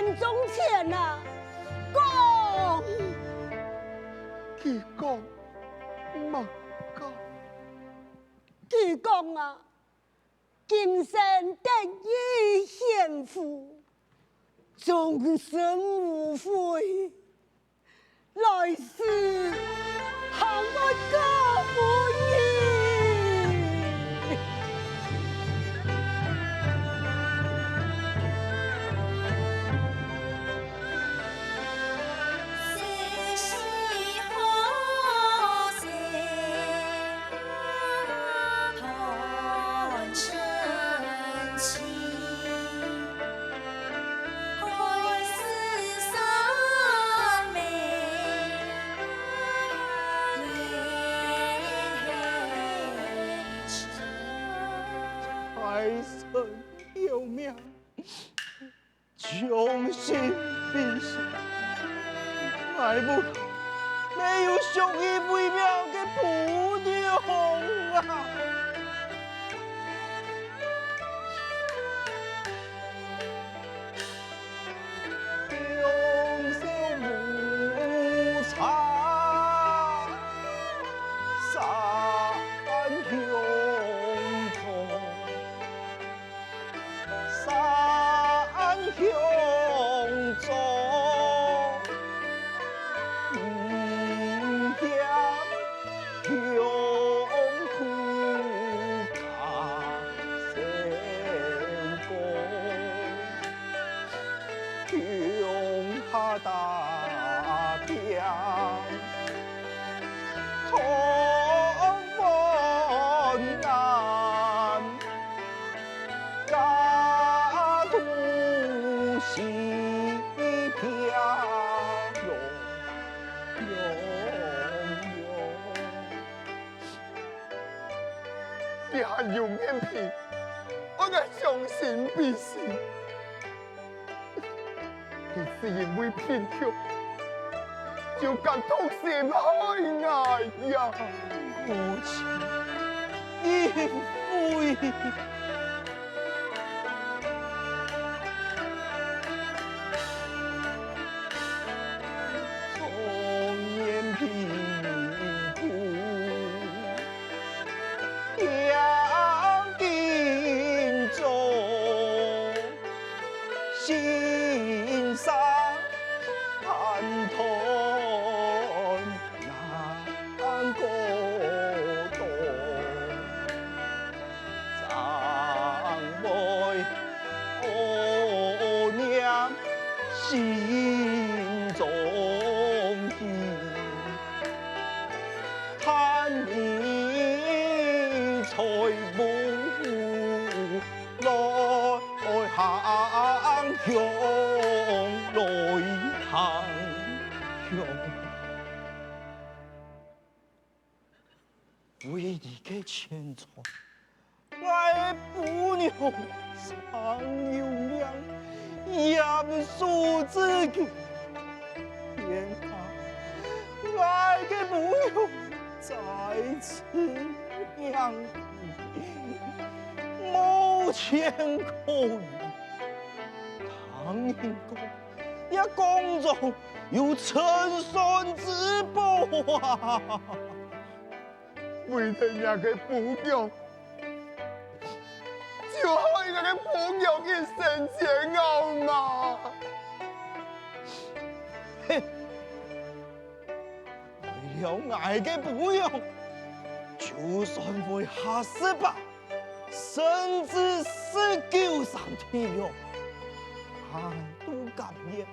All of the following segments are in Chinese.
命中前啊，讲，佢讲乜讲？佢讲啊，今生得以幸福，终身无悔，来世还我家不义。有命，将心比心，爱不没有相依为命的父娘啊！两手无差，三兄弟。三兄长，五兄兄苦卡成功，兄下大兵，冲锋难。西飘你还有面皮，我该将心比心。你是因为贫穷，就敢痛心害爱呀，母亲，因为。心上盼头难过冬，长辈我娘心中意，叹你才无来行向来行向，为你的前程，我的父娘常有命，严肃自己，天下我的父娘在此养育，无钱可用。唐英公也宫中有陈孙之宝啊！为了那个父娘，就害那个父娘一生煎熬嘛！嘿，为了爱的父娘，就算会下死吧，甚至死救上天了。俺都甘愿，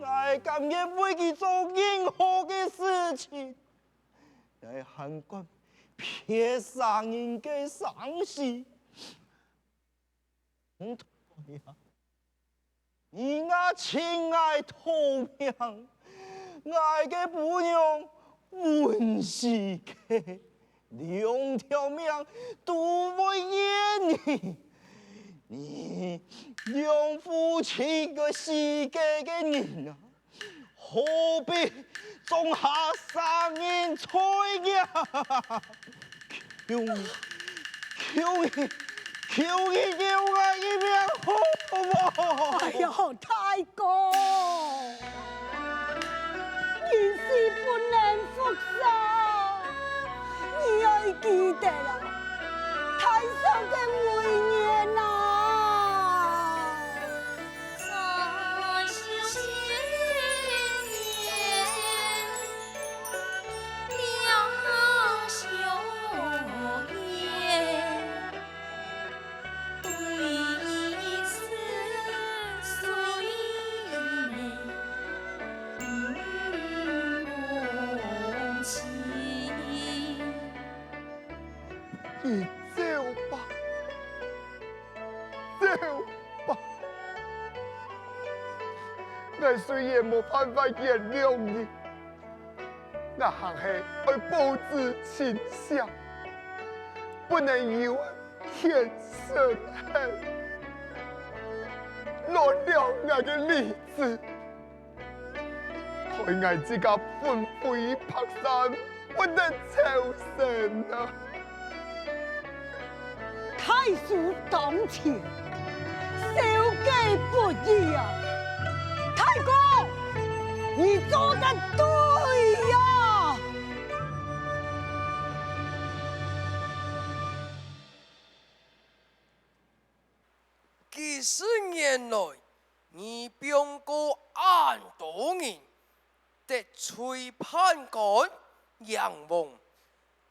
俺甘愿为佢做任何的事情，来涵盖撇上人的伤心。对呀，你我亲爱同样，俺的父娘温习的两条命都为演你。你用父亲个世界的人啊，何必种下伤人菜呀？求你，求你，求你救我一命好不好？哎呀，太太公，人事不能复杀，你要记得啦，太守的每年啊。你走吧，走吧。我虽然没办法原谅你，我还是爱保持清醒，不能有天生恨，乱了我的理智，害我自家魂飞魄散，不能抽身啊！太叔当前，小计不义啊！太公，你做得对呀！几十年来，你兵过安多人，得吹判官杨梦，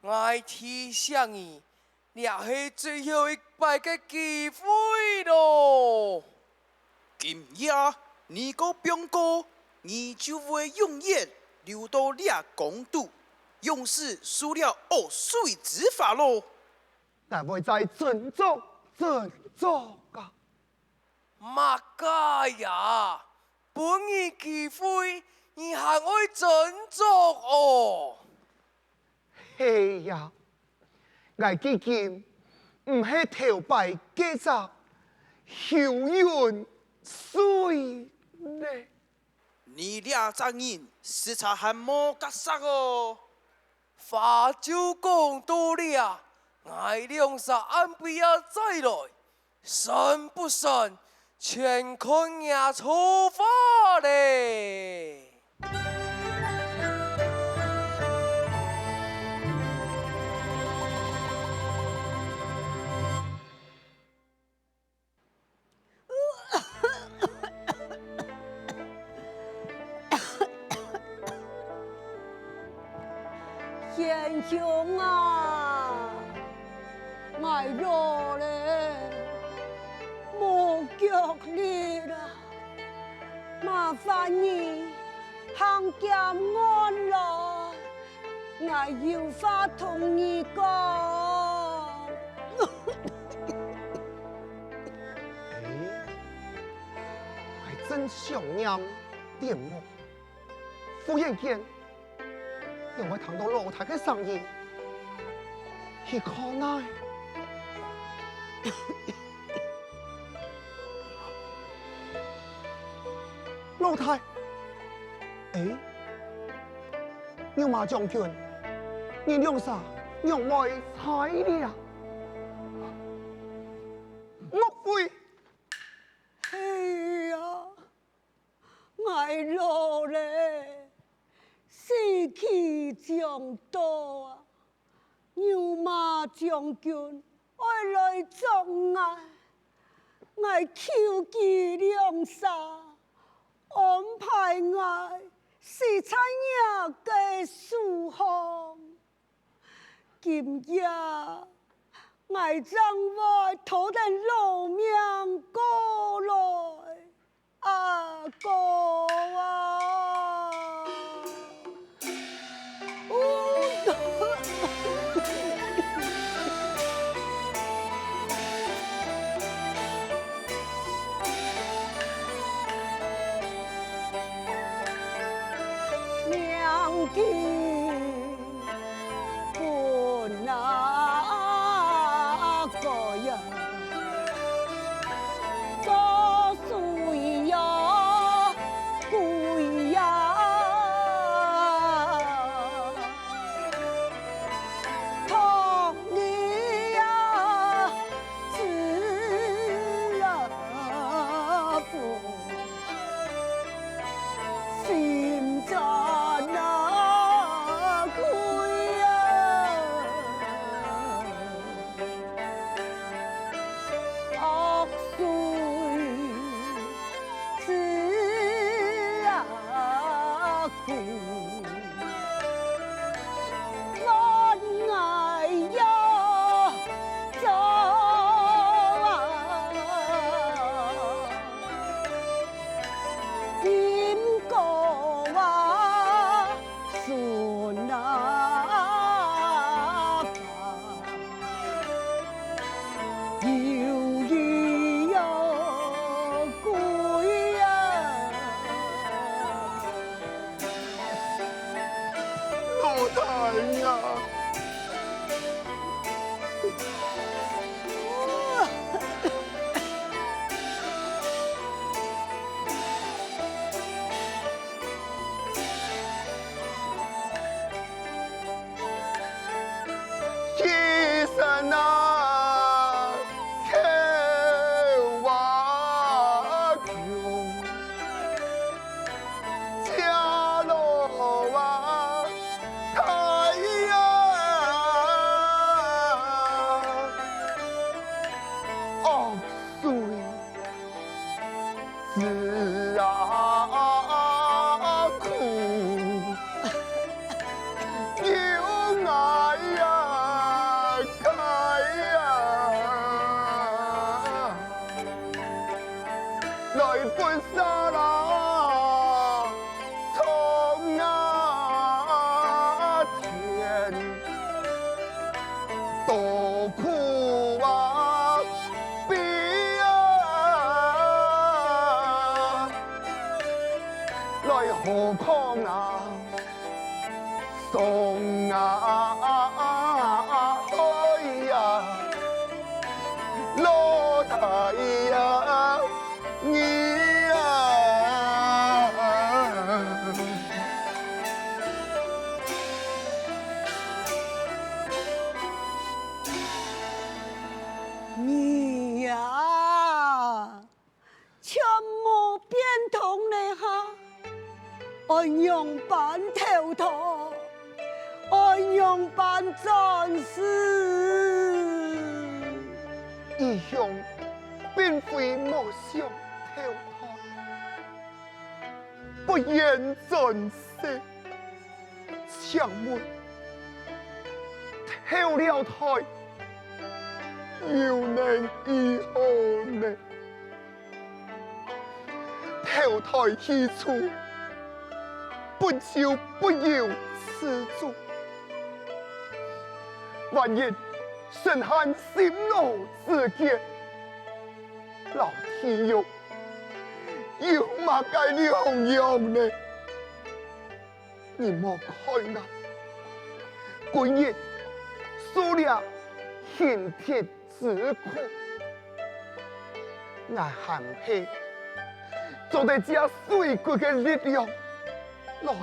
我提醒你。也是最后一摆的机会咯！今夜你个兵哥，你就会永远留到俩公主，勇士输了恶水之法咯。但会再振作啊！马家呀，本你机会，你还会振作哦？嘿呀！我基金唔系头摆几只后运水呢？你俩责任时差还冇夹杀哦。话就讲到了，我两煞安排要再来，信不信，全看也出发嘞。贤兄啊，我弱嘞，冇脚力啦，麻烦你行检安来，我有话同你讲。还真想念点么？忽然间，让我听到露台的声音，去看奈。露台，哎，牛马将军，你两啥让我猜了？莫非？哎呀，我老嘞，士气将多啊！牛马将军爱来撞我求其两下，安排我视察也嘅书行。今夜我将我头等露面过来，阿哥啊！娘亲不那个呀，多水呀，故滚沙啦，冲啊天，多苦啊逼啊，来何况啊送啊哎呀，老太呀你呀。你呀，全无变通了哈，安阳办头头，安阳办战士。义兄并非莫想投胎，不言战事，请问投了胎又能如何呢？投胎起初不就不由此主，万一神汉心路之间，老天爷又嘛该两样呢？你莫看啊，今日输了现铁之苦，我含气做得这水鬼的力量来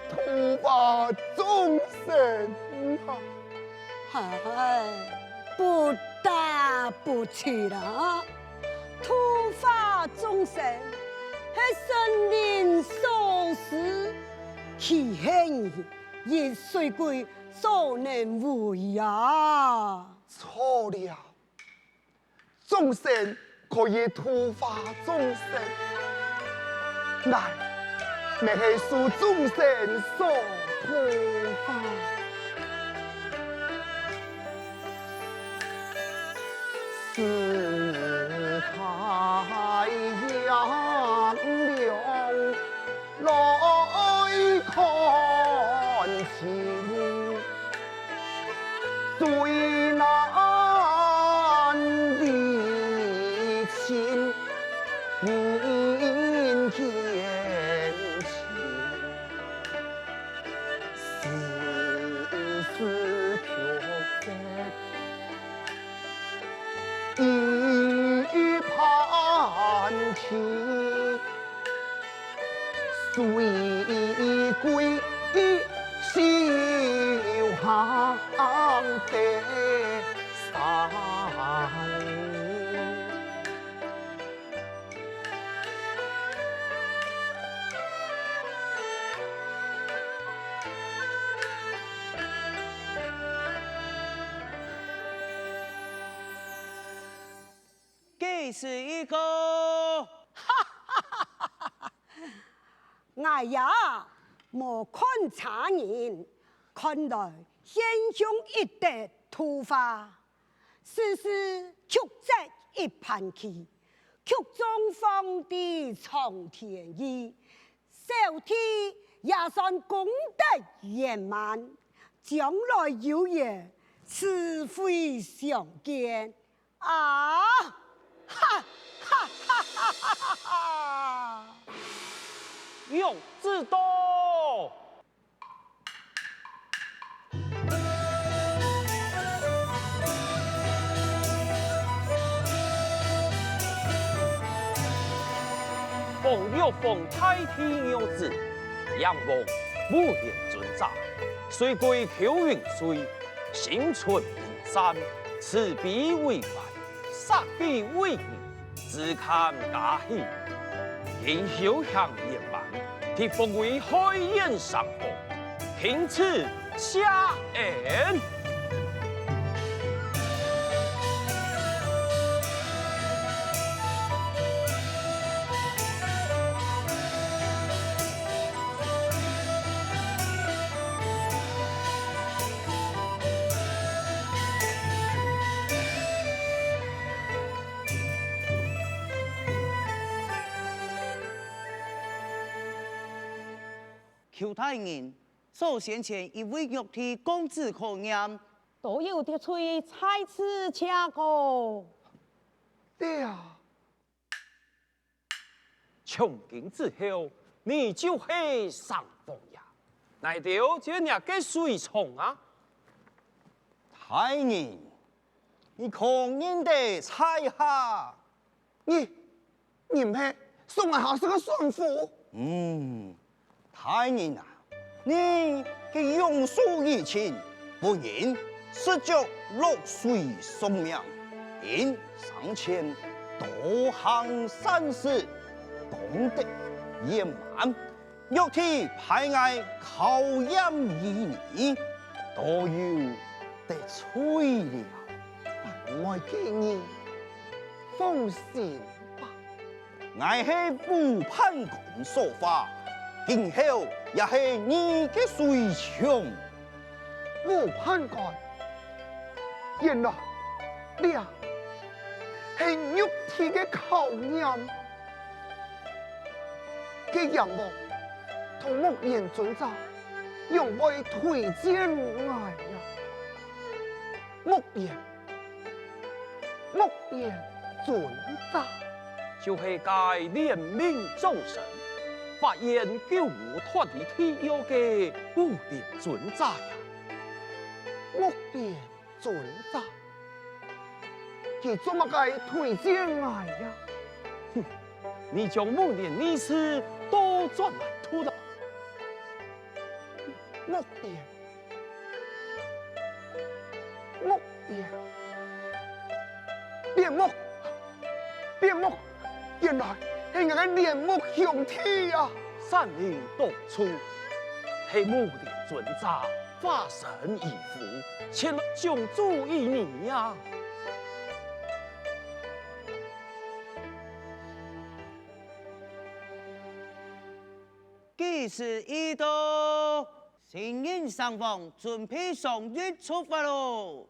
突发众生啊！嗨，不打不起了，突发众生，是神灵所施，其幸亦水鬼所能为呀。错了，众生可以突发众生，但未系属众生所突发。是太阳亮来看清，最难的亲民间情，丝丝却一盘棋，水鬼笑行得上。这是一个哎呀，莫看差人，看来现象一得突发，事事曲折一盘棋，曲中放的苍天意，小天也算功德圆满，将来有缘此会相见啊！哈哈哈哈哈哈！用自多。奉了奉太天有旨，仰望无言尊长，虽归求云水，心存平山，慈悲为怀，杀敌为义，自堪家喜，因修向圆满，替奉为开宴上访，凭此下恩。求大人，所先前一位玉帝公子可验，都有的吹才子恰过。对啊，从今之后，你就是上风呀！来掉这两个水虫啊！大人，你可认得猜下？你们宋爱下是个顺服，大人啊，你嘅用书以前不然是着落水送命，因上前多行善事，功德圆满，玉帝派爱考验于你，都有得吹了。我建议放心吧。我是副判官说法，今后也是你的随从。武判官，原来你啊是玉帝的考验。嘅任務同木言准則，用為推薦我呀。木言准則，就是该联名众神，发现救护团的天佑嘅武林准则呀！木言准則，佢做乜嘅推薦我呀？你将武林历史都转来吐了。木言，变木，原来是我嘅面目向天啊！善灵多出，系武林准则化身而伏，前来相助于你呀！既是已到，新人上房，准备上月出发喽。